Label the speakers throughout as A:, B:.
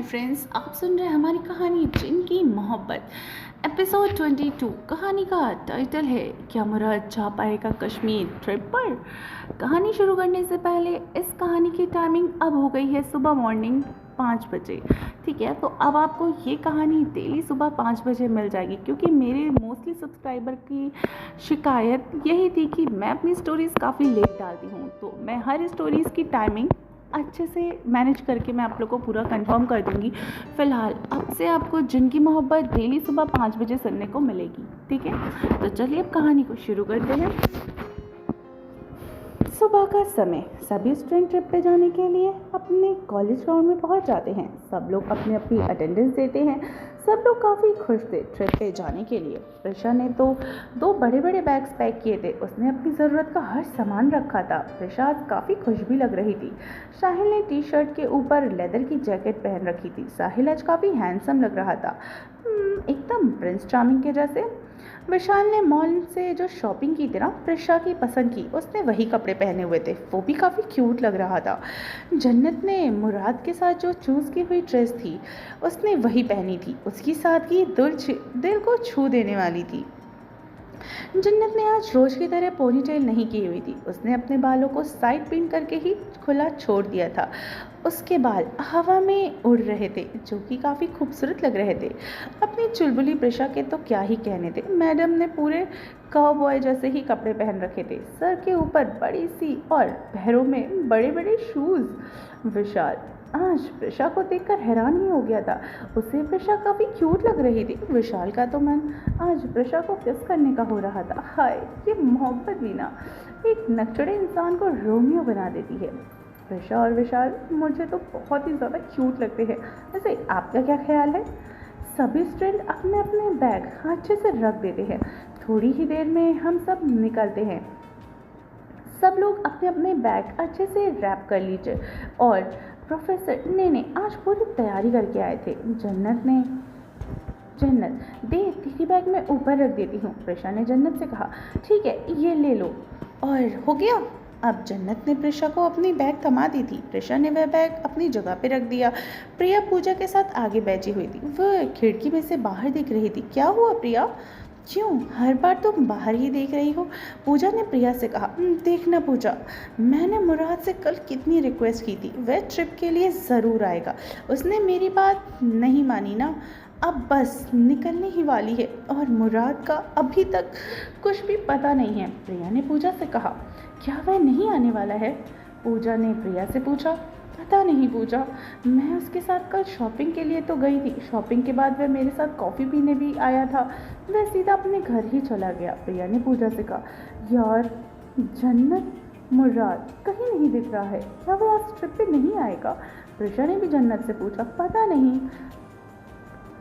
A: Friends, आप सुन रहे हैं हमारी कहानी जिनकी मोहब्बत एपिसोड 22। कहानी का टाइटल है क्या मुराद जा पाएगा कश्मीर ट्रिप पर। कहानी शुरू करने से पहले इस कहानी की टाइमिंग अब हो गई है सुबह मॉर्निंग 5 बजे। ठीक है, तो अब आपको ये कहानी डेली सुबह 5 बजे मिल जाएगी, क्योंकि मेरे मोस्टली सब्सक्राइबर की शिकायत यही थी कि मैं अपनी स्टोरीज़ काफ़ी लेट डालती हूँ। तो मैं हर स्टोरीज़ की टाइमिंग अच्छे से मैनेज करके मैं आप लोग को पूरा कंफर्म कर दूंगी। फ़िलहाल अब से आपको जिनकी मोहब्बत डेली सुबह 5 बजे सुनने को मिलेगी। ठीक है, तो चलिए अब कहानी को शुरू करते हैं। सुबह का समय, सभी स्टूडेंट ट्रिप पे जाने के लिए अपने कॉलेज ग्राउंड में पहुंच जाते हैं। सब लोग अपनी अपनी अटेंडेंस देते हैं। सब लोग काफ़ी खुश थे ट्रिप पे जाने के लिए। प्रिशा ने तो 2 बड़े बड़े बैग्स पैक किए थे। उसने अपनी ज़रूरत का हर सामान रखा था। प्रिशा आज काफ़ी खुश भी लग रही थी। साहिल ने टी शर्ट के ऊपर लेदर की जैकेट पहन रखी थी। साहिल आज काफ़ी हैंडसम लग रहा था, एकदम प्रिंस चार्मिंग के जैसे। विशाल ने मॉल से जो शॉपिंग की थी ना, प्रिशा की पसंद की, उसने वही कपड़े पहने हुए थे। वो भी काफ़ी क्यूट लग रहा था। जन्नत ने मुराद के साथ जो चूज़ की हुई ड्रेस थी, उसने वही पहनी थी। उसकी सादगी दिल को छू देने वाली थी। जन्नत ने आज रोज की तरह पोनीटेल नहीं की हुई थी। उसने अपने बालों को साइड पिन करके ही खुला छोड़ दिया था। उसके बाल हवा में उड़ रहे थे, जो कि काफ़ी खूबसूरत लग रहे थे। अपनी चुलबुली प्रिशा के तो क्या ही कहने थे। मैडम ने पूरे काउबॉय जैसे ही कपड़े पहन रखे थे, सर के ऊपर बड़ी सी और पैरों में बड़े बड़े शूज़। विशाल आज प्रिशा को देखकर हैरान ही हो गया था। उसे प्रिशा काफ़ी क्यूट लग रही थी। विशाल का तो मन आज प्रिशा को किस करने का हो रहा था। हाय, ये मोहब्बत भी ना एक नकचड़े इंसान को रोमियो बना देती है। प्रिशा और विशाल मुझे तो बहुत ही ज़्यादा क्यूट लगते हैं। वैसे आपका क्या ख्याल है? सभी स्टूडेंट अपने अपने बैग अच्छे से रख देते हैं। थोड़ी ही देर में हम सब निकलते हैं। सब लोग अपने अपने बैग अच्छे से रैप कर लीजिए। और प्रोफेसर ने आज पूरी तैयारी करके आए थे। जन्नत दे, तेरी बैग में ऊपर रख देती हूँ। प्रिशा ने जन्नत से कहा। ठीक है, ये ले लो। और हो गया। अब जन्नत ने प्रिशा को अपनी बैग थमा दी थी। प्रिशा ने वह बैग अपनी जगह पे रख दिया। प्रिया पूजा के साथ आगे बैठी हुई थी। वह खिड़की में से बाहर दिख रही थी। क्या हुआ प्रिया? क्यों हर बार तुम बाहर ही देख रही हो? पूजा ने प्रिया से कहा। देखना पूजा, मैंने मुराद से कल कितनी रिक्वेस्ट की थी। वह ट्रिप के लिए ज़रूर आएगा। उसने मेरी बात नहीं मानी ना। अब बस निकलने ही वाली है और मुराद का अभी तक कुछ भी पता नहीं है। प्रिया ने पूजा से कहा। क्या वह नहीं आने वाला है? पूजा ने प्रिया से पूछा। पता नहीं पूजा, मैं उसके साथ कल शॉपिंग के लिए तो गई थी। शॉपिंग के बाद वह मेरे साथ कॉफ़ी पीने भी आया था। वह सीधा अपने घर ही चला गया। प्रिया ने पूजा से कहा। यार, जन्नत मुराद कहीं नहीं दिख रहा है। क्या वह आज ट्रिप पे नहीं आएगा? प्रिशा ने भी जन्नत से पूछा। पता नहीं।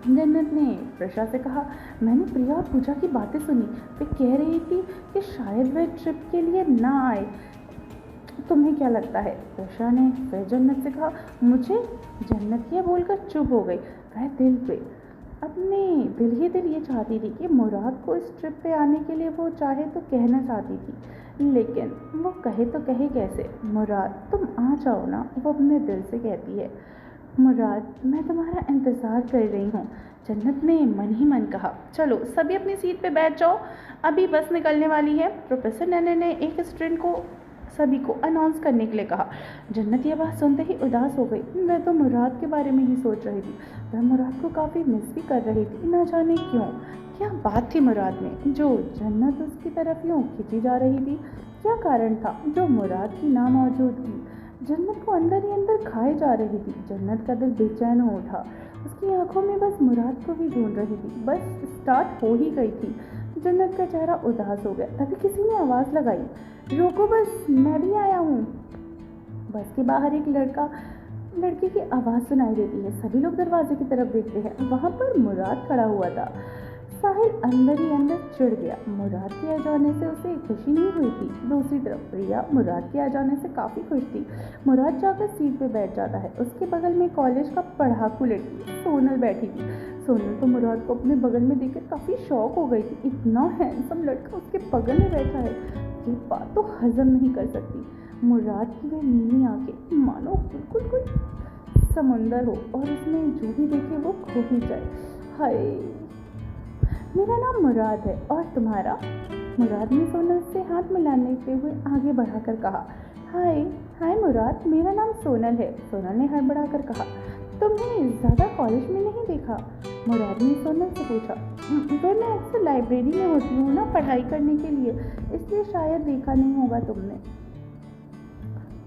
A: जन्नत ने प्रिशा से कहा। मैंने प्रिया और पूजा की बातें सुनी। वे कह रही थी कि शायद वह ट्रिप के लिए ना आए। तुम्हें क्या लगता है? प्रिशा ने फिर जन्नत से कहा। मुझे? जन्नत यह बोलकर चुप हो गई। वह दिल पे अपने दिल ही दिल ये चाहती थी कि मुराद को इस ट्रिप पे आने के लिए वो चाहे तो कहना चाहती थी, लेकिन वो कहे तो कहे कैसे? मुराद तुम आ जाओ ना, वो अपने दिल से कहती है। मुराद मैं तुम्हारा इंतज़ार कर रही हूँ। जन्नत ने मन ही मन कहा। चलो सभी अपनी सीट पे बैठ जाओ, अभी बस निकलने वाली है। प्रोफेसर ने एक स्टूडेंट को सभी को अनाउंस करने के लिए कहा। जन्नत ये बात सुनते ही उदास हो गई। वह तो मुराद के बारे में ही सोच रही थी। वह मुराद को काफ़ी मिस भी कर रही थी, ना जाने क्यों। क्या बात थी मुराद में जो जन्नत उसकी तरफ यूँ खिंची जा रही थी? क्या कारण था जो मुराद की नामौजूदगी जन्नत को अंदर ही अंदर खाए जा रही थी? जन्नत का दिल बेचैन हो उठा। उसकी आंखों में बस मुराद को ही ढूंढ रही थी। बस स्टार्ट हो ही गई थी। जन्नत का चेहरा उदास हो गया। तभी किसी ने आवाज़ लगाई। रोको बस, मैं भी आया हूँ। बस के बाहर एक लड़की की आवाज़ सुनाई देती है। सभी लोग दरवाजे की तरफ देखते हैं। वहाँ पर मुराद खड़ा हुआ था। साहिल अंदर ही अंदर चिढ़ गया। मुराद के आ जाने से उसे खुशी नहीं हुई थी। दूसरी तरफ प्रिया मुराद के आ जाने से काफ़ी खुश थी। मुराद जाकर सीट पे बैठ जाता है। उसके बगल में कॉलेज का पढ़ाकू लड़की सोनल बैठी थी। सोनल तो मुराद को अपने बगल में देखकर काफ़ी शॉक हो गई थी। इतना हैंडसम लड़का उसके बगल में बैठा है, ये बात तो हजम नहीं कर सकती। मुराद की वह नीली आंखें मानो बिल्कुल कोई समुंदर हो और उसमें जो भी देखे वो खो ही जाए। हाय, मेरा नाम मुराद है, और तुम्हारा? मुराद ने सोनल से हाथ मिलाते हुए आगे बढ़ाकर कहा। हाय हाय मुराद, मेरा नाम सोनल है, सोनल ने हड़बड़ाकर कहा। तुम्हें ज़्यादा कॉलेज में नहीं देखा? मुराद ने सोनल से पूछा। वह मैं अक्सर लाइब्रेरी में होती हूँ ना, पढ़ाई करने के लिए, इसलिए शायद देखा नहीं होगा तुमने।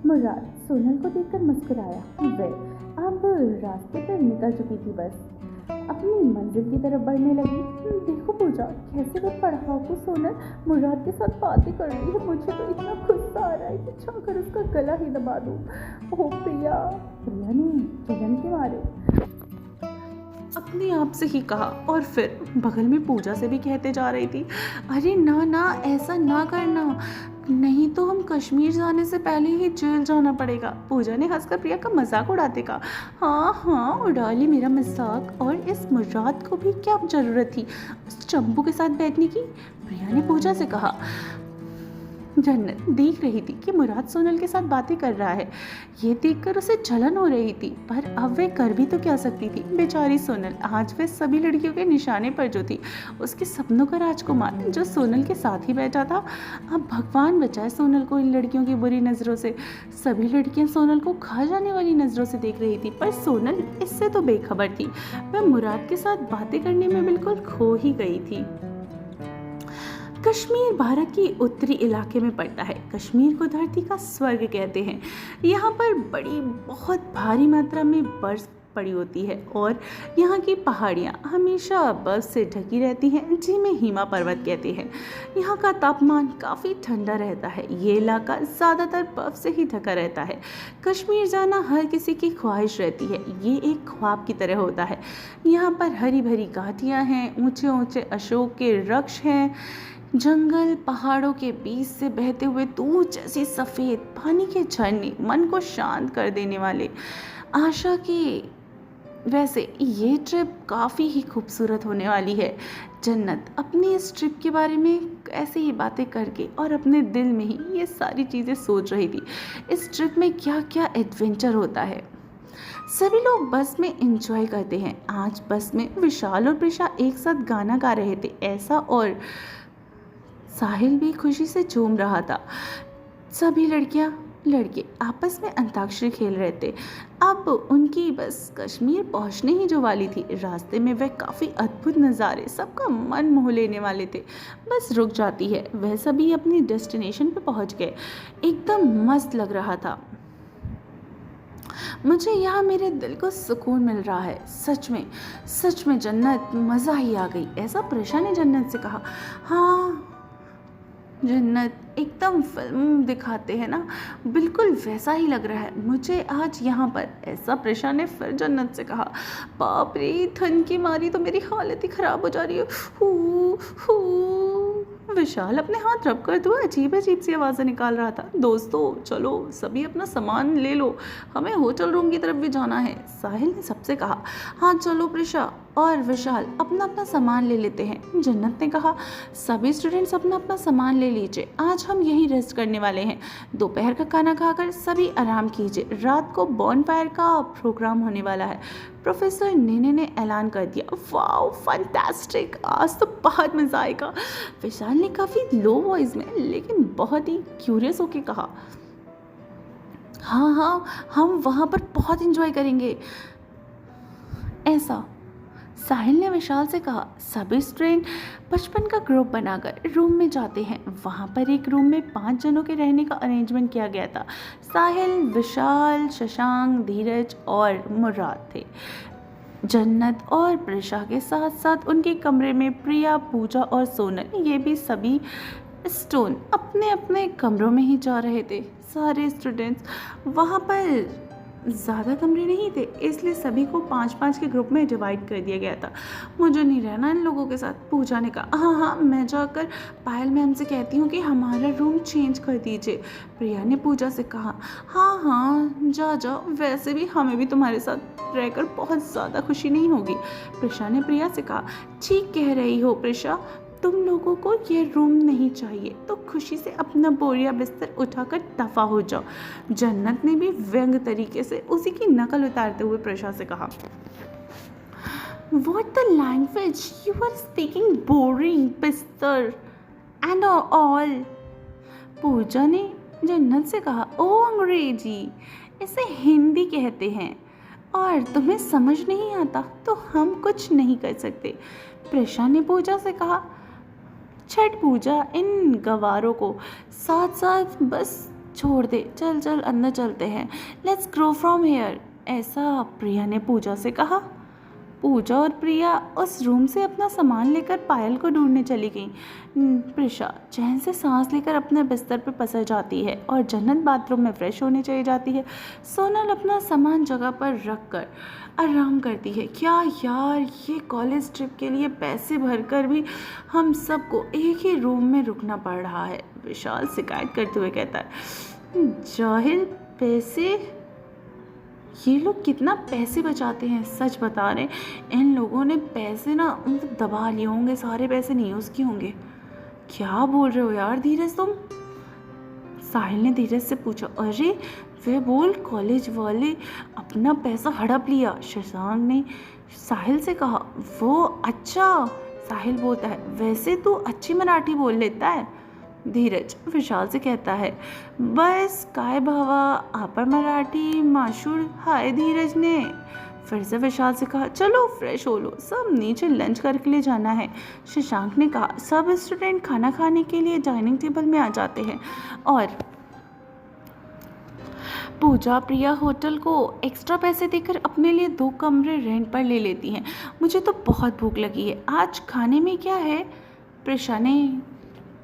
A: मुराद सोनल को देखकर मुस्कुराया। वह अब रास्ते पर निकल चुकी थी, बस अपनी मंजिल की तरफ बढ़ने लगी। देखो पूजा, कैसे वो पढ़ाकू सोनल मुराद के साथ बातें कर रही है। मुझे तो इतना गुस्सा आ रहा है कि चाहकर उसका गला ही दबा दूं। ओह प्रिया, प्रिया ने जलन के मारे अपने आप से ही कहा, और फिर बगल में पूजा से भी कहते जा रही थी, अरे ना ना, ऐसा ना करना, नहीं तो हम कश्मीर जाने से पहले ही जेल जाना पड़ेगा। पूजा ने हंसकर प्रिया का मजाक उड़ाते कहा। हाँ हाँ, उड़ा ली मेरा मजाक, और इस मुराद को भी क्या जरूरत थी उस चंपू के साथ बैठने की, प्रिया ने पूजा से कहा। जन्नत देख रही थी कि मुराद सोनल के साथ बातें कर रहा है। ये देखकर उसे जलन हो रही थी, पर अब वे कर भी तो क्या सकती थी। बेचारी सोनल, आज वे सभी लड़कियों के निशाने पर जो थी, उसके सपनों का राजकुमार जो सोनल के साथ ही बैठा था। अब भगवान बचाए सोनल को इन लड़कियों की बुरी नज़रों से। सभी लड़कियां सोनल को खा जाने वाली नज़रों से देख रही थी, पर सोनल इससे तो बेखबर थी। वह मुराद के साथ बातें करने में बिल्कुल खो ही गई थी। कश्मीर भारत के उत्तरी इलाके में पड़ता है। कश्मीर को धरती का स्वर्ग कहते हैं। यहाँ पर बहुत भारी मात्रा में बर्फ पड़ी होती है, और यहाँ की पहाड़ियाँ हमेशा बर्फ से ढकी रहती हैं, जिन्हें हिमा पर्वत कहते हैं। यहाँ का तापमान काफ़ी ठंडा रहता है। ये इलाका ज़्यादातर बर्फ से ही ढका रहता है। कश्मीर जाना हर किसी की ख्वाहिश रहती है। ये एक ख्वाब की तरह होता है। यहाँ पर हरी भरी घाटियाँ हैं, ऊंचे ऊंचे अशोक के वृक्ष हैं, जंगल, पहाड़ों के बीच से बहते हुए दूध जैसी सफ़ेद पानी के झरने, मन को शांत कर देने वाले। आशा की वैसे ये ट्रिप काफ़ी ही खूबसूरत होने वाली है। जन्नत अपनी इस ट्रिप के बारे में ऐसे ही बातें करके और अपने दिल में ही ये सारी चीज़ें सोच रही थी। इस ट्रिप में क्या क्या एडवेंचर होता है। सभी लोग बस में एंजॉय करते हैं। आज बस में विशाल और प्रिशा एक साथ गाना गा रहे थे। ऐसा और साहिल भी खुशी से झूम रहा था। सभी लड़कियां लड़के आपस में अंताक्षरी खेल रहे थे। अब उनकी बस कश्मीर पहुंचने ही जो वाली थी। रास्ते में वह काफ़ी अद्भुत नज़ारे सबका मन मोह लेने वाले थे। बस रुक जाती है। वह सभी अपनी डेस्टिनेशन पे पहुंच गए। एकदम मस्त लग रहा था। मुझे यहाँ मेरे दिल को सुकून मिल रहा है। सच में जन्नत, मज़ा ही आ गई, ऐसा प्रिशा ने जन्नत से कहा। हाँ जन्नत, एकदम फिल्म दिखाते हैं ना, बिल्कुल वैसा ही लग रहा है मुझे आज यहाँ पर, ऐसा प्रिशा ने फिर जन्नत से कहा। बाप रे, ठंड की मारी तो मेरी हालत ही ख़राब हो जा रही है। हू विशाल अपने हाथ रब करते हुए अजीब सी आवाज़ें निकाल रहा था। दोस्तों चलो, सभी अपना सामान ले लो, हमें होटल रूम की तरफ भी जाना है, साहिल ने सबसे कहा। हाँ चलो प्रिशा और विशाल अपना अपना सामान ले लेते हैं, जन्नत ने कहा। सभी स्टूडेंट्स अपना अपना सामान ले लीजिए, आज हम यहीं रेस्ट करने वाले हैं। दोपहर का खाना खाकर सभी आराम कीजिए, रात को बॉनफायर का प्रोग्राम होने वाला है, प्रोफेसर नेने ने ऐलान कर दिया। वाओ फैंटास्टिक, आज तो बहुत मज़ा आएगा, विशाल ने काफ़ी लो वॉइस में लेकिन बहुत ही क्यूरियस होकर कहा। हाँ, हम वहाँ पर बहुत इंजॉय करेंगे, ऐसा साहिल ने विशाल से कहा। सभी स्टूडेंट 55 का ग्रुप बनाकर रूम में जाते हैं। वहाँ पर एक रूम में 5 जनों के रहने का अरेंजमेंट किया गया था। साहिल, विशाल, शशांक, धीरज और मुराद थे। जन्नत और प्रिशा के साथ साथ उनके कमरे में प्रिया, पूजा और सोनल, ये भी सभी स्टोन अपने अपने कमरों में ही जा रहे थे। सारे स्टूडेंट्स वहाँ पर ज़्यादा कमरे नहीं थे, इसलिए सभी को 5-5 के ग्रुप में डिवाइड कर दिया गया था। मुझे नहीं रहना इन लोगों के साथ, पूजा ने कहा। हाँ, मैं जाकर पायल मैम से कहती हूँ कि हमारा रूम चेंज कर दीजिए, प्रिया ने पूजा से कहा। हाँ, जाओ, वैसे भी हमें भी तुम्हारे साथ रहकर बहुत ज़्यादा खुशी नहीं होगी, प्रिशा ने प्रिया से कहा। ठीक कह रही हो प्रिशा, तुम लोगों को ये रूम नहीं चाहिए तो खुशी से अपना बोरिया बिस्तर उठाकर दफा हो जाओ। जन्नत ने भी व्यंग तरीके से उसी की नकल उतारते हुए प्रशा से कहा, What the language you are speaking, boring बिस्तर and all। पूजा ने जन्नत से कहा, ओ अंग्रेजी, इसे हिंदी कहते हैं और तुम्हें समझ नहीं आता तो हम कुछ नहीं कर सकते। प्रशा ने पूजा से कहा, छठ पूजा, इन गवारों को साथ साथ बस छोड़ दे, चल चल अंदर चलते हैं, लेट्स ग्रो फ्रॉम हेयर। ऐसा प्रिया ने पूजा से कहा। पूजा और प्रिया उस रूम से अपना सामान लेकर पायल को ढूंढने चली गई। प्रिशा चैन से सांस लेकर अपने बिस्तर पर पसर जाती है और जन्नत बाथरूम में फ्रेश होने चली जाती है। सोनल अपना सामान जगह पर रख कर आराम करती है। क्या यार, ये कॉलेज ट्रिप के लिए पैसे भरकर भी हम सबको एक ही रूम में रुकना पड़ रहा है। विशाल शिकायत करते हुए कहता है, जाहिल पैसे, ये लोग कितना पैसे बचाते हैं, सच बता रहे। इन लोगों ने पैसे ना मतलब दबा लिए होंगे, सारे पैसे नहीं यूज़ किए होंगे। क्या बोल रहे हो यार धीरज तुम? साहिल ने धीरज से पूछा। अरे वे बोल कॉलेज वाले अपना पैसा हड़प लिया, शशांक ने साहिल से कहा। वो अच्छा, साहिल बोलता है, वैसे तू अच्छी मराठी बोल लेता है। धीरज विशाल से कहता है, बस काय भावा आपा मराठी माशूर। हाय धीरज ने फिर से विशाल से कहा, चलो फ्रेश हो लो, सब नीचे लंच करके लिए जाना है। शशांक ने कहा, सब स्टूडेंट खाना खाने के लिए डाइनिंग टेबल में आ जाते हैं और पूजा प्रिया होटल को एक्स्ट्रा पैसे देकर अपने लिए 2 कमरे रेंट पर ले लेती हैं। मुझे तो बहुत भूख लगी है, आज खाने में क्या है? प्रिशा ने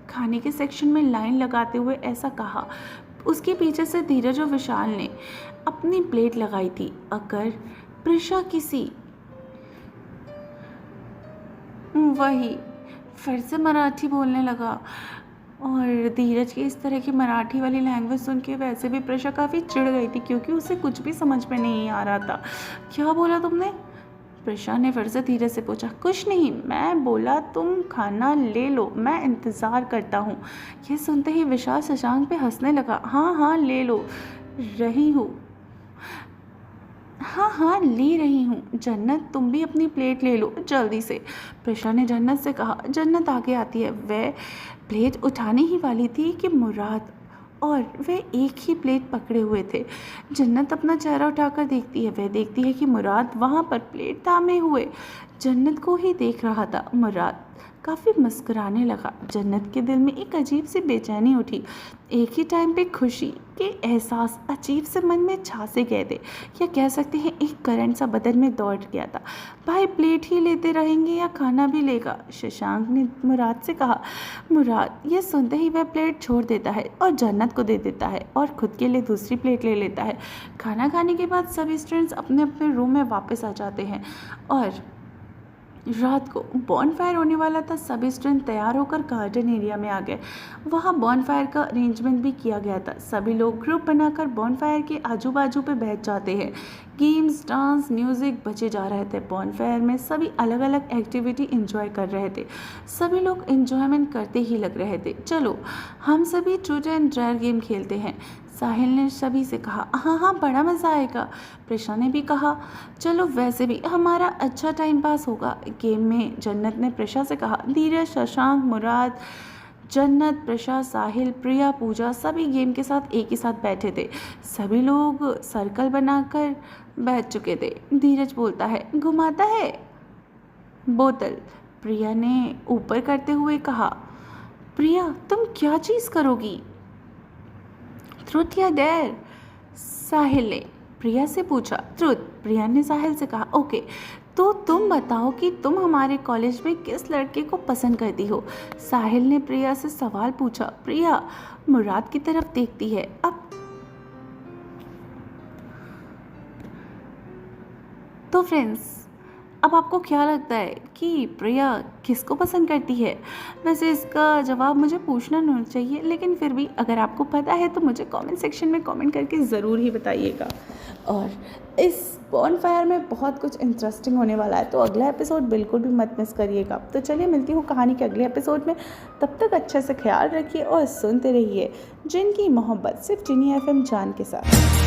A: खाने के सेक्शन में लाइन लगाते हुए ऐसा कहा। उसके पीछे से धीरज और विशाल ने अपनी प्लेट लगाई थी। अगर प्रिशा किसी वही फिर से मराठी बोलने लगा और धीरज की इस तरह की मराठी वाली लैंग्वेज सुन के वैसे भी प्रिशा काफ़ी चिढ़ गई थी क्योंकि उसे कुछ भी समझ में नहीं आ रहा था। क्या बोला तुमने? प्रिशा ने फिर से धीरज से पूछा। कुछ नहीं, मैं बोला तुम खाना ले लो, मैं इंतज़ार करता हूँ। यह सुनते ही विशाल शशांक पे हंसने लगा। हाँ हाँ ले लो रही हूँ, हाँ हाँ ले रही हूँ। जन्नत तुम भी अपनी प्लेट ले लो जल्दी से, प्रिशा ने जन्नत से कहा। जन्नत आगे आती है। वह प्लेट उठाने ही वाली थी कि मुराद और वे एक ही प्लेट पकड़े हुए थे। जन्नत अपना चेहरा उठाकर देखती है। वह देखती है कि मुराद वहाँ पर प्लेट थामे हुए जन्नत को ही देख रहा था। मुराद काफ़ी मुस्कुराने लगा। जन्नत के दिल में एक अजीब सी बेचैनी उठी। एक ही टाइम पे खुशी के एहसास अजीब से मन में छा से गए थे, या कह सकते हैं एक करंट सा बदन में दौड़ गया था। भाई प्लेट ही लेते रहेंगे या खाना भी लेगा? शशांक ने मुराद से कहा। मुराद ये सुनते ही वह प्लेट छोड़ देता है और जन्नत को दे देता है और खुद के लिए दूसरी प्लेट ले लेता है। खाना खाने के बाद सभी स्टूडेंट्स अपने अपने रूम में वापस आ जाते हैं और रात को बॉनफायर होने वाला था। सभी स्टूडेंट तैयार होकर गार्डन एरिया में आ गए। वहाँ बॉनफायर का अरेंजमेंट भी किया गया था। सभी लोग ग्रुप बनाकर बॉनफायर के आजू बाजू पे बैठ जाते हैं। गेम्स, डांस, म्यूज़िक बजे जा रहे थे। बॉनफायर में सभी अलग अलग एक्टिविटी एंजॉय कर रहे थे। सभी लोग एंजॉयमेंट करते ही लग रहे थे। चलो हम सभी ट्रूथ एंड डेयर गेम खेलते हैं, साहिल ने सभी से कहा। हाँ हाँ बड़ा मज़ा आएगा, प्रिशा ने भी कहा। चलो वैसे भी हमारा अच्छा टाइम पास होगा गेम में, जन्नत ने प्रिशा से कहा। धीरज, शशांक, मुराद, जन्नत, प्रिशा, साहिल, प्रिया, पूजा सभी गेम के साथ एक ही साथ बैठे थे। सभी लोग सर्कल बनाकर बैठ चुके थे। धीरज बोलता है, घुमाता है बोतल, प्रिया ने ऊपर करते हुए कहा। प्रिया तुम क्या चीज़ करोगी? ट्रुथ या डेयर? साहिल ने प्रिया से पूछा। ट्रुथ, प्रिया ने साहिल से कहा। ओके तो तुम बताओ कि तुम हमारे कॉलेज में किस लड़के को पसंद करती हो? साहिल ने प्रिया से सवाल पूछा। प्रिया मुराद की तरफ देखती है। अब तो फ्रेंड्स अब आपको क्या लगता है कि प्रिया किसको पसंद करती है? वैसे इसका जवाब मुझे पूछना नहीं चाहिए, लेकिन फिर भी अगर आपको पता है तो मुझे कमेंट सेक्शन में कमेंट करके ज़रूर ही बताइएगा। और इस बॉनफायर में बहुत कुछ इंटरेस्टिंग होने वाला है, तो अगला एपिसोड बिल्कुल भी मत मिस करिएगा। तो चलिए मिलती हूँ कहानी के अगले एपिसोड में। तब तक अच्छे से ख्याल रखिए और सुनते रहिए जिनकी मोहब्बत सिर्फ जिनी FM जान के साथ।